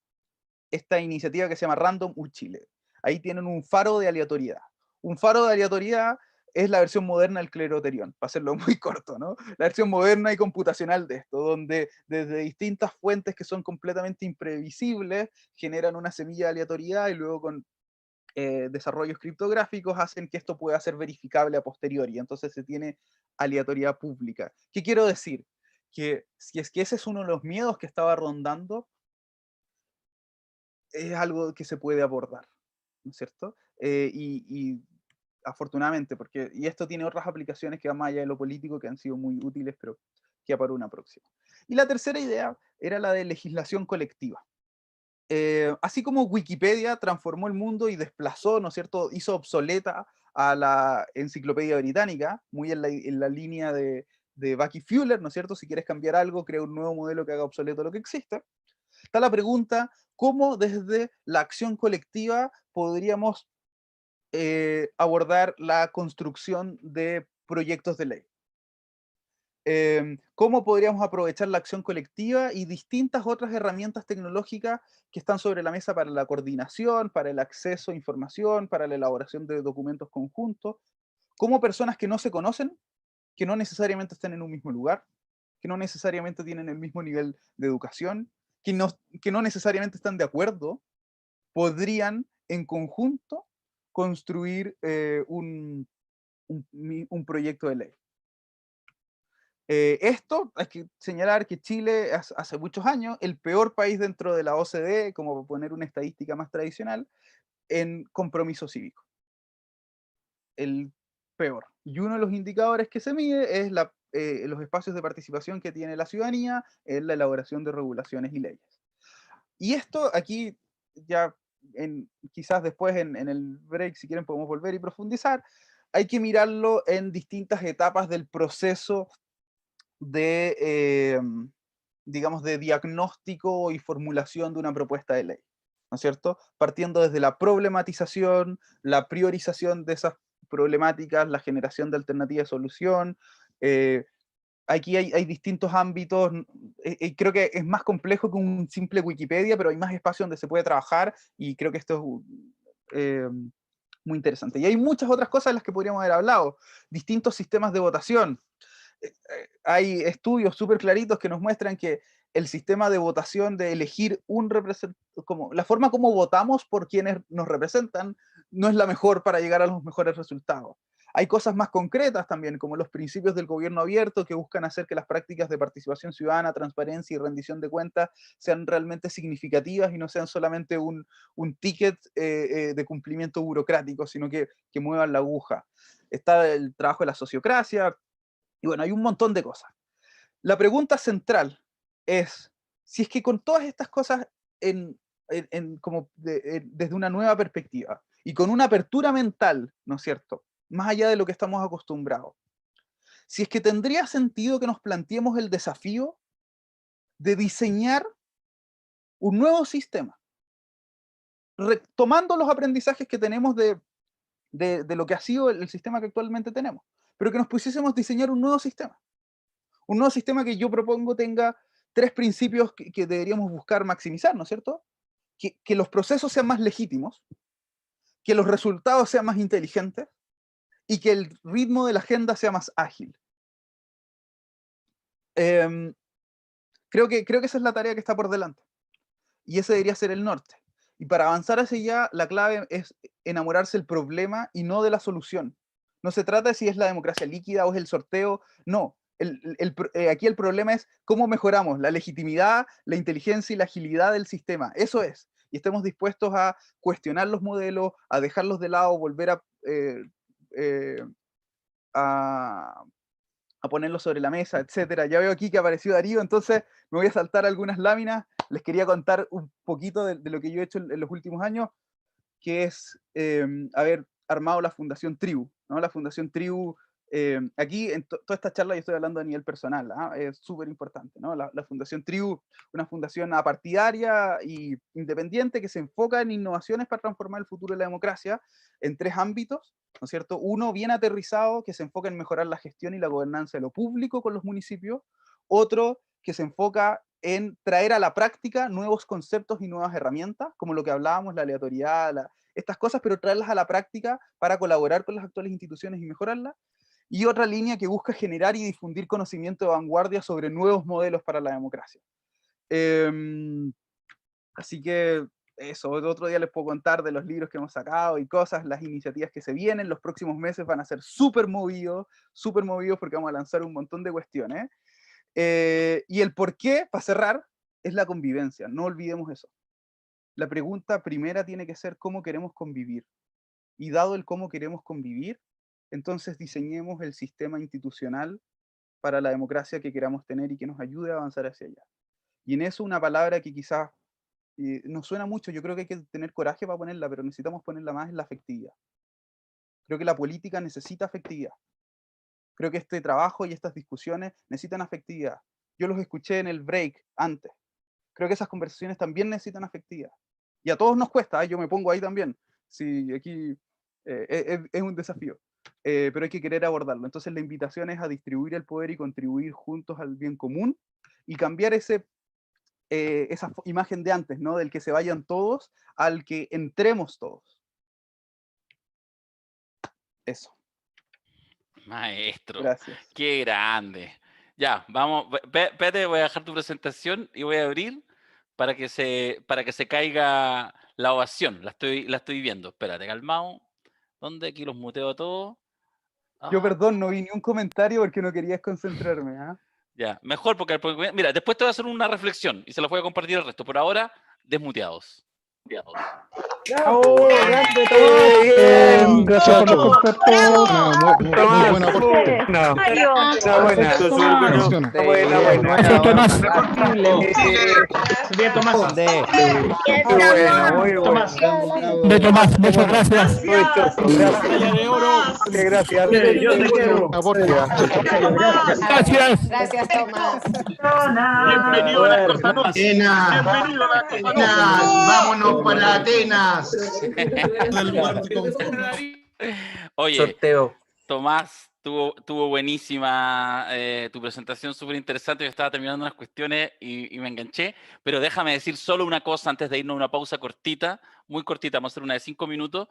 esta iniciativa que se llama Random U Chile. Ahí tienen un faro de aleatoriedad. Un faro de aleatoriedad es la versión moderna del cleroterión, para hacerlo muy corto, ¿no? La versión moderna y computacional de esto, donde desde distintas fuentes que son completamente imprevisibles generan una semilla de aleatoriedad y luego con desarrollos criptográficos hacen que esto pueda ser verificable a posteriori. Entonces se tiene aleatoriedad pública. ¿Qué quiero decir? Que si es que ese es uno de los miedos que estaba rondando, es algo que se puede abordar, ¿no es cierto? Y afortunadamente, y esto tiene otras aplicaciones que van más allá de lo político que han sido muy útiles, pero que para una próxima. Y la tercera idea era la de legislación colectiva. Así como Wikipedia transformó el mundo y desplazó, ¿no es cierto?, hizo obsoleta a la enciclopedia británica, muy en la línea de Bucky Fuller, ¿no es cierto? Si quieres cambiar algo, crea un nuevo modelo que haga obsoleto lo que existe. Está la pregunta, ¿cómo desde la acción colectiva podríamos abordar la construcción de proyectos de ley? ¿Cómo podríamos aprovechar la acción colectiva y distintas otras herramientas tecnológicas que están sobre la mesa para la coordinación, para el acceso a información, para la elaboración de documentos conjuntos, como personas que no se conocen, que no necesariamente están en un mismo lugar, que no necesariamente tienen el mismo nivel de educación, que no necesariamente están de acuerdo, podrían en conjunto construir un proyecto de ley? Esto, hay que señalar que Chile es hace muchos años el peor país dentro de la OCDE, como por poner una estadística más tradicional, en compromiso cívico. El peor. Y uno de los indicadores que se mide es los espacios de participación que tiene la ciudadanía en la elaboración de regulaciones y leyes. Y esto aquí ya, quizás después en el break, si quieren, podemos volver y profundizar. Hay que mirarlo en distintas etapas del proceso de, digamos, de diagnóstico y formulación de una propuesta de ley, ¿no es cierto? Partiendo desde la problematización, la priorización de esas problemáticas, la generación de alternativas de solución, eh, aquí hay distintos ámbitos, y creo que es más complejo que un simple Wikipedia, pero hay más espacio donde se puede trabajar, y creo que esto es muy interesante. Y hay muchas otras cosas de las que podríamos haber hablado, distintos sistemas de votación. Hay estudios súper claritos que nos muestran que el sistema de votación, de elegir un representante, como la forma como votamos por quienes nos representan, no es la mejor para llegar a los mejores resultados. Hay cosas más concretas también, como los principios del gobierno abierto, que buscan hacer que las prácticas de participación ciudadana, transparencia y rendición de cuentas sean realmente significativas y no sean solamente un ticket de cumplimiento burocrático, sino que muevan la aguja. Está el trabajo de la sociocracia, y bueno, hay un montón de cosas. La pregunta central es, si es que con todas estas cosas desde una nueva perspectiva y con una apertura mental, ¿no es cierto?, más allá de lo que estamos acostumbrados, si es que tendría sentido que nos planteemos el desafío de diseñar un nuevo sistema, tomando los aprendizajes que tenemos de lo que ha sido el sistema que actualmente tenemos, pero que nos pusiésemos a diseñar un nuevo sistema. Un nuevo sistema que yo propongo tenga 3 principios que deberíamos buscar maximizar, ¿no es cierto? Que los procesos sean más legítimos, que los resultados sean más inteligentes y que el ritmo de la agenda sea más ágil. Creo que esa es la tarea que está por delante. Y ese debería ser el norte. Y para avanzar hacia allá, la clave es enamorarse del problema y no de la solución. No se trata de si es la democracia líquida o es el sorteo, no. Aquí el problema es cómo mejoramos la legitimidad, la inteligencia y la agilidad del sistema. Eso es. Y estemos dispuestos a cuestionar los modelos, a dejarlos de lado, volver a ponerlos sobre la mesa, etcétera. Ya veo aquí que apareció Darío, entonces me voy a saltar algunas láminas. Les quería contar un poquito de lo que yo he hecho en los últimos años, que es haber armado la Fundación Tribu, ¿no? La Fundación Tribu, aquí en toda esta charla yo estoy hablando a nivel personal, es súper importante, ¿no? La Fundación Tribu, una fundación apartidaria e independiente que se enfoca en innovaciones para transformar el futuro de la democracia en 3 ámbitos, ¿no es cierto? Uno bien aterrizado, que se enfoca en mejorar la gestión y la gobernanza de lo público con los municipios. Otro que se enfoca en traer a la práctica nuevos conceptos y nuevas herramientas, como lo que hablábamos, la aleatoriedad, estas cosas, pero traerlas a la práctica para colaborar con las actuales instituciones y mejorarlas. Y otra línea que busca generar y difundir conocimiento de vanguardia sobre nuevos modelos para la democracia. Así que eso, otro día les puedo contar de los libros que hemos sacado y cosas, las iniciativas que se vienen. Los próximos meses van a ser súper movidos porque vamos a lanzar un montón de cuestiones. Y el por qué, para cerrar, es la convivencia. No olvidemos eso. La pregunta primera tiene que ser cómo queremos convivir. Y dado el cómo queremos convivir, entonces diseñemos el sistema institucional para la democracia que queramos tener y que nos ayude a avanzar hacia allá. Y en eso una palabra que quizás nos suena mucho, yo creo que hay que tener coraje para ponerla, pero necesitamos ponerla más, en la afectividad. Creo que la política necesita afectividad. Creo que este trabajo y estas discusiones necesitan afectividad. Yo los escuché en el break antes. Creo que esas conversaciones también necesitan afectividad. Y a todos nos cuesta, yo me pongo ahí también. Sí, aquí es un desafío, pero hay que querer abordarlo. Entonces la invitación es a distribuir el poder y contribuir juntos al bien común y cambiar esa imagen de antes, ¿no? Del que se vayan todos al que entremos todos. Eso. Maestro, Gracias. qué grande. Ya, vamos, espérate, voy a dejar tu presentación y voy a abrir para que se caiga la ovación. La estoy viendo. Espérate, calmado. ¿Dónde? Aquí los muteo a todos. Yo, perdón, no vi ni un comentario porque no quería desconcentrarme. Ya, mejor porque mira, después te voy a hacer una reflexión y se la voy a compartir al resto. Por ahora, desmuteados. ¡Oh, grande, Tomás! Gracias por los conceptos. Muy buena aporte. Bien, Tomás. De Tomás, muchas gracias. Gracias. Yo te quiero. Gracias. Gracias, Tomás. Bienvenido a la Cosa Nostra. Bienvenido a la Cosa Nostra. Vámonos para Atenas. Oye, Sorteo. Tomás, Tuvo buenísima tu presentación, súper interesante. Yo estaba terminando unas cuestiones y me enganché, pero déjame decir solo una cosa antes de irnos a una pausa cortita, muy cortita, vamos a hacer una de 5 minutos.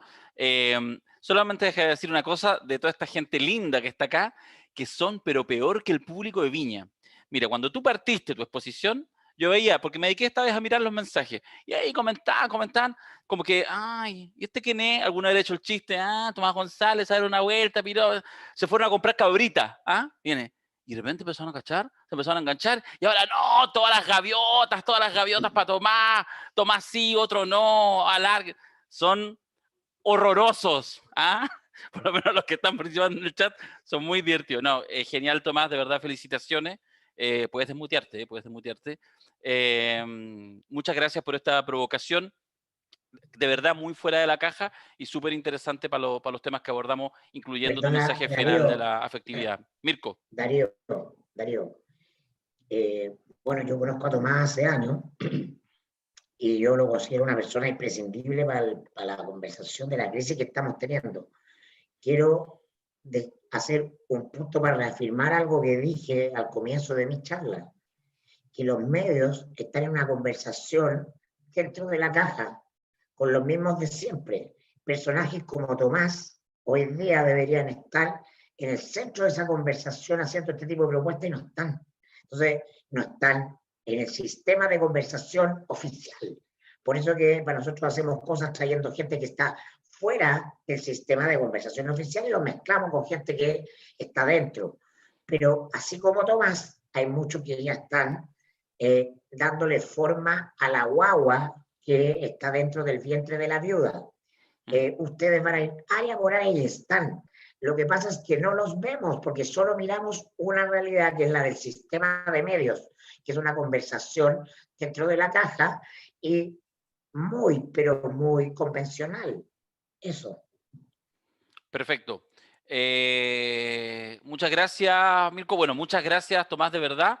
Solamente déjame decir una cosa de toda esta gente linda que está acá, que son pero peor que el público de Viña. Mira, cuando tú partiste tu exposición, yo veía, porque me dediqué esta vez a mirar los mensajes, y ahí comentaban, como que, ay, ¿y este quién es? Alguno había hecho el chiste, Tomás González, a dar una vuelta, piró, se fueron a comprar cabrita, viene. Y de repente empezaron a cachar, se empezaron a enganchar, y ahora no, todas las gaviotas para Tomás sí, otro no, alargue. Son horrorosos, Por lo menos los que están participando en el chat son muy divertidos. No, genial, Tomás, de verdad, felicitaciones. Puedes desmutearte. Muchas gracias por esta provocación. De verdad, muy fuera de la caja y súper interesante para los temas que abordamos, incluyendo tu mensaje final de la afectividad. Mirko. Darío. Bueno, yo conozco a Tomás hace años y yo lo considero una persona imprescindible para la conversación de la crisis que estamos teniendo. Quiero hacer un punto para reafirmar algo que dije al comienzo de mi charla, que los medios están en una conversación dentro de la caja, con los mismos de siempre. Personajes como Tomás hoy día deberían estar en el centro de esa conversación haciendo este tipo de propuestas y no están. Entonces, no están en el sistema de conversación oficial. Por eso que para nosotros hacemos cosas trayendo gente que está fuera del sistema de conversación oficial y lo mezclamos con gente que está dentro. Pero así como Tomás, hay muchos que ya están dándole forma a la guagua que está dentro del vientre de la viuda. Ustedes van a ir área por área y están. Lo que pasa es que no los vemos porque solo miramos una realidad que es la del sistema de medios, que es una conversación dentro de la caja y muy, pero muy convencional. Eso. Perfecto. Muchas gracias, Mirko. Bueno, muchas gracias, Tomás, de verdad.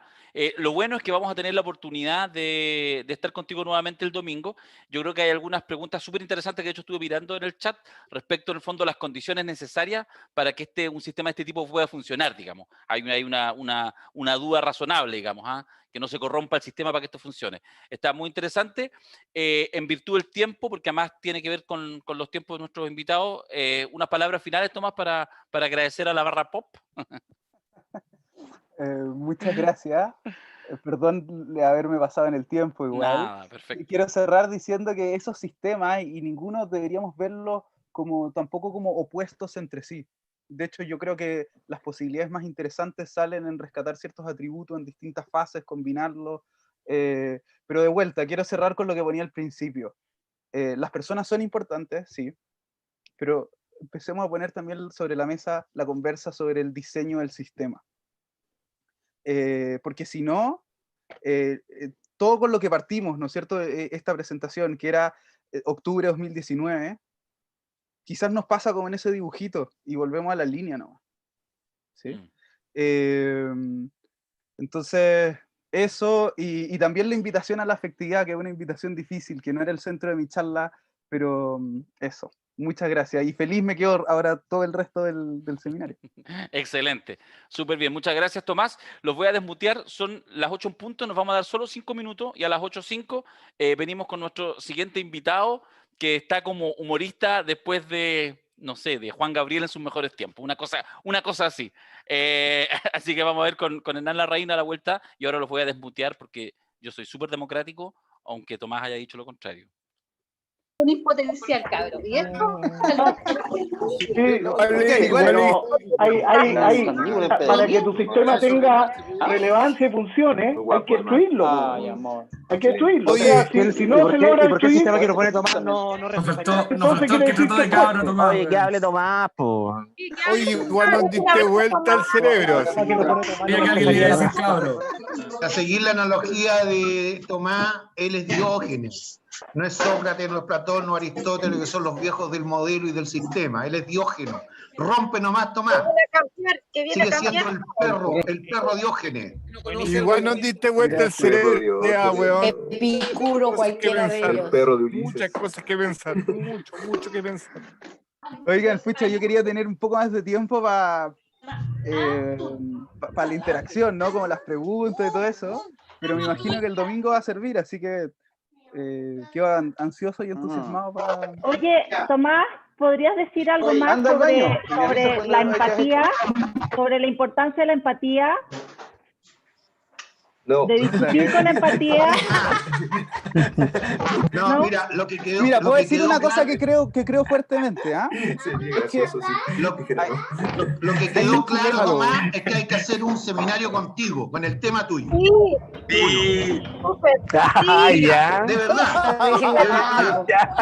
Lo bueno es que vamos a tener la oportunidad de estar contigo nuevamente el domingo. Yo creo que hay algunas preguntas súper interesantes que de hecho estuve mirando en el chat respecto, en el fondo, a las condiciones necesarias para que un sistema de este tipo pueda funcionar, digamos. Hay una duda razonable, digamos, que no se corrompa el sistema para que esto funcione. Está muy interesante. En virtud del tiempo, porque además tiene que ver con los tiempos de nuestros invitados, unas palabras finales, Tomás, para agradecer a la barra pop. Muchas gracias. Perdón de haberme pasado en el tiempo igual. Nada, perfecto. Quiero cerrar diciendo que esos sistemas, y ninguno deberíamos verlos tampoco como opuestos entre sí. De hecho, yo creo que las posibilidades más interesantes salen en rescatar ciertos atributos en distintas fases, combinarlos. Pero de vuelta, quiero cerrar con lo que ponía al principio. Las personas son importantes, sí, pero empecemos a poner también sobre la mesa la conversa sobre el diseño del sistema. Porque si no, todo con lo que partimos, ¿no es cierto?, esta presentación, que era octubre de 2019, quizás nos pasa como en ese dibujito, y volvemos a la línea, ¿no? ¿Sí? Entonces, eso, y también la invitación a la afectividad, que es una invitación difícil, que no era el centro de mi charla, pero eso. Muchas gracias, y feliz me quedo ahora todo el resto del seminario. Excelente, súper bien, muchas gracias, Tomás. Los voy a desmutear, son las 8 en punto, nos vamos a dar solo 5 minutos y a las 8:05 venimos con nuestro siguiente invitado, que está como humorista después de, no sé, de Juan Gabriel en sus mejores tiempos, una cosa así. Así que vamos a ver con Hernán Larraín a la vuelta, y ahora los voy a desmutear porque yo soy súper democrático, aunque Tomás haya dicho lo contrario. Un potencial, cabrón. Y esto. Bueno, para que tu sistema tenga relevancia y funcione, hay que destruirlo. Hay que destruirlo. Oye, o sea, si no se logra ¿por qué el destruir, sistema que nos pone Tomás no entonces quiere decir que es fuerte. Oye, que hable Tomás, po. Oye, igual nos diste vuelta al cerebro. A seguir la analogía de Tomás, él es Diógenes. No es Sócrates, no es Platón, no es Aristóteles, que son los viejos del modelo y del sistema. Él es Diógenes. Rompe nomás, Tomás. Sigue siendo el perro Diógenes. Igual nos diste vuelta al cerebro. Ya, weón. Epicuro, cualquiera de ellos. Muchas cosas que pensar. Mucho que pensar. Oigan, pucha, yo quería tener un poco más de tiempo para para la interacción, ¿no? Como las preguntas y todo eso. Pero me imagino que el domingo va a servir, así que quedo ansioso y entusiasmado para... Oye, Tomás, ¿podrías decir algo más sobre la empatía, sobre la importancia de la empatía? No. De discutir con empatía. No, mira, lo que quedó. Mira, lo puedo que decir quedó una cosa claro- que creo fuertemente, ¿ah? Lo que quedó claro, Tomás, es que hay que hacer un seminario contigo, con el tema tuyo. Sí. Súper. Ay, ya. De verdad. Ya.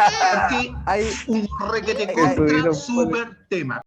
Porque hay un requete contra super tema.